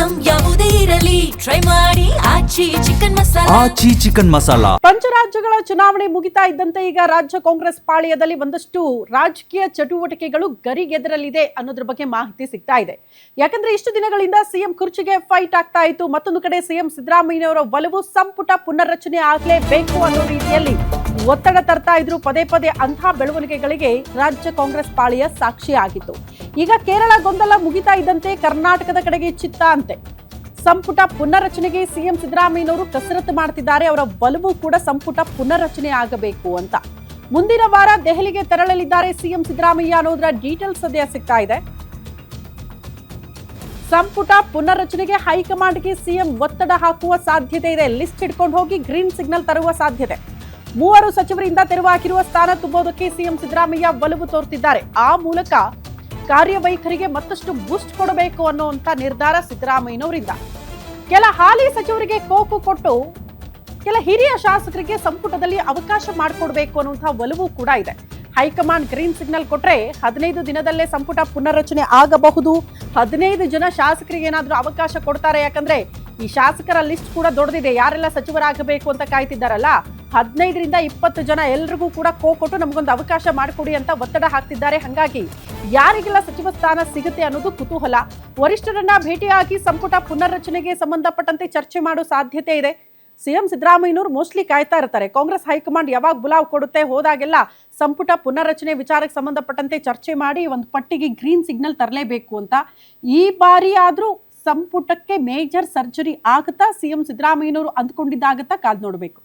Item ಯಾವುದೇ ಇರಲಿ try ಮಾಡಿ ಆಚಿ ಚಿಕನ್ ಮಸಾಲಾ. ಪಂಚರಾಜ್ಯಗಳ ಚುನಾವಣೆ ಮುಗಿತಾ ಇದ್ದಂತೆ ಈಗ ರಾಜ್ಯ ಕಾಂಗ್ರೆಸ್ ಪಾಳ್ಯದಲ್ಲಿ ಒಂದಷ್ಟು ರಾಜಕೀಯ ಚಟುವಟಿಕೆಗಳು ಗರಿಗೆದರಲಿದೆ ಅನ್ನೋದ್ರ ಬಗ್ಗೆ ಮಾಹಿತಿ ಸಿಗ್ತಾ ಇದೆ. ಯಾಕಂದ್ರೆ ಇಷ್ಟು ದಿನಗಳಿಂದ ಸಿಎಂ ಕುರ್ಚಿಗೆ ಫೈಟ್ ಆಗ್ತಾ ಇತ್ತು. ಮತ್ತೊಂದು ಕಡೆ ಸಿಎಂ ಸಿದ್ದರಾಮಯ್ಯನವರ ಒಲವು ಸಂಪುಟ ಪುನರ್ರಚನೆ ಆಗಲೇಬೇಕು ಅನ್ನೋ ರೀತಿಯಲ್ಲಿ ಒತ್ತಡ ತರ್ತಾ ಇದ್ರು. ಪದೇ ಪದೇ ಅಂತಹ ಬೆಳವಣಿಗೆಗಳಿಗೆ ರಾಜ್ಯ ಕಾಂಗ್ರೆಸ್ ಪಾಳ್ಯ ಸಾಕ್ಷಿಯಾಗಿತ್ತು. ಈಗ ಕೇರಳ ಗೊಂದಲ ಮುಗಿತಾ ಇದ್ದಂತೆ ಕರ್ನಾಟಕದ ಕಡೆಗೆ ಚಿತ್ತ ಅಂತೆ. ಸಂಪುಟ ಪುನರ್ರಚನೆಗೆ ಸಿಎಂ ಸಿದ್ದರಾಮಯ್ಯನವರು ಕಸರತ್ತು ಮಾಡ್ತಿದ್ದಾರೆ. ಅವರ ಒಲವು ಕೂಡ ಸಂಪುಟ ಪುನರ್ರಚನೆ ಆಗಬೇಕು ಅಂತ. ಮುಂದಿನ ವಾರ ದೆಹಲಿಗೆ ತೆರಳಲಿದ್ದಾರೆ ಸಿಎಂ ಸಿದ್ದರಾಮಯ್ಯ ಅನ್ನೋದರ ಡೀಟೇಲ್ಸ್ ಸದ್ಯ ಸಿಗ್ತಾ ಇದೆ. ಸಂಪುಟ ಪುನರ್ರಚನೆಗೆ ಹೈಕಮಾಂಡ್ಗೆ ಸಿಎಂ ಒತ್ತಡ ಹಾಕುವ ಸಾಧ್ಯತೆ ಇದೆ. ಲಿಸ್ಟ್ ಹಿಡ್ಕೊಂಡು ಹೋಗಿ ಗ್ರೀನ್ ಸಿಗ್ನಲ್ ತರುವ ಸಾಧ್ಯತೆ. 3 ಸಚಿವರಿಂದ ತೆರವಾಗಿರುವ ಸ್ಥಾನ ತುಂಬೋದಕ್ಕೆ ಸಿಎಂ ಸಿದ್ದರಾಮಯ್ಯ ಒಲವು ತೋರ್ತಿದ್ದಾರೆ. ಆ ಮೂಲಕ ಕಾರ್ಯವೈಖರಿಗೆ ಮತ್ತಷ್ಟು ಬೂಸ್ಟ್ ಕೊಡಬೇಕು ಅನ್ನುವಂಥ ನಿರ್ಧಾರ ಸಿದ್ದರಾಮಯ್ಯನವರಿಂದ. ಕೆಲ ಹಾಲಿ ಸಚಿವರಿಗೆ ಕೋಕು ಕೊಟ್ಟು ಕೆಲ ಹಿರಿಯ ಶಾಸಕರಿಗೆ ಸಂಪುಟದಲ್ಲಿ ಅವಕಾಶ ಮಾಡಿಕೊಡ್ಬೇಕು ಅನ್ನುವಂಥ ಒಲವು ಕೂಡ ಇದೆ. ಹೈಕಮಾಂಡ್ ಗ್ರೀನ್ ಸಿಗ್ನಲ್ ಕೊಟ್ರೆ 15 ದಿನದಲ್ಲೇ ಸಂಪುಟ ಪುನರ್ರಚನೆ ಆಗಬಹುದು. 15 ಜನ ಶಾಸಕರಿಗೆ ಏನಾದ್ರೂ ಅವಕಾಶ ಕೊಡ್ತಾರೆ. ಯಾಕಂದ್ರೆ ಈ ಶಾಸಕರ ಲಿಸ್ಟ್ ಕೂಡ ದೊಡ್ಡದಿದೆ. ಯಾರೆಲ್ಲ ಸಚಿವರಾಗಬೇಕು ಅಂತ ಕಾಯ್ತಿದ್ದಾರಲ್ಲ, 15ರಿಂದ 20 ಜನ ಎಲ್ರಿಗೂ ಕೂಡ ಕೊಟ್ಟು ನಮಗೊಂದು ಅವಕಾಶ ಮಾಡಿಕೊಡಿ ಅಂತ ಒತ್ತಡ ಹಾಕ್ತಿದ್ದಾರೆ. ಹಾಗಾಗಿ ಯಾರಿಗೆಲ್ಲ ಸಚಿವ ಸ್ಥಾನ ಸಿಗುತ್ತೆ ಅನ್ನೋದು ಕುತೂಹಲ. ವರಿಷ್ಠರನ್ನ ಭೇಟಿಯಾಗಿ ಸಂಪುಟ ಪುನರ್ರಚನೆಗೆ ಸಂಬಂಧಪಟ್ಟಂತೆ ಚರ್ಚೆ ಮಾಡೋ ಸಾಧ್ಯತೆ ಇದೆ. ಸಿಎಂ ಸಿದ್ದರಾಮಯ್ಯನವರು ಮೋಸ್ಟ್ಲಿ ಕಾಯ್ತಾ ಇರ್ತಾರೆ. ಕಾಂಗ್ರೆಸ್ ಹೈಕಮಾಂಡ್ ಯಾವಾಗ ಬುಲಾವ್ ಕೊಡುತ್ತೆ, ಹೋದಾಗೆಲ್ಲ ಸಂಪುಟ ಪುನರ್ರಚನೆ ವಿಚಾರಕ್ಕೆ ಸಂಬಂಧಪಟ್ಟಂತೆ ಚರ್ಚೆ ಮಾಡಿ ಒಂದು ಪಟ್ಟಿಗೆ ಗ್ರೀನ್ ಸಿಗ್ನಲ್ ತರಲೇಬೇಕು ಅಂತ. ಈ ಬಾರಿ ಆದ್ರೂ ಸಂಪುಟಕ್ಕೆ ಮೇಜರ್ ಸರ್ಜರಿ ಆಗುತ್ತಾ, ಸಿಎಂ ಸಿದ್ದರಾಮಯ್ಯನವರು ಅಂದ್ಕೊಂಡಿದ್ದಾಗುತ್ತಾ ಕಾದ್ ನೋಡಬೇಕು.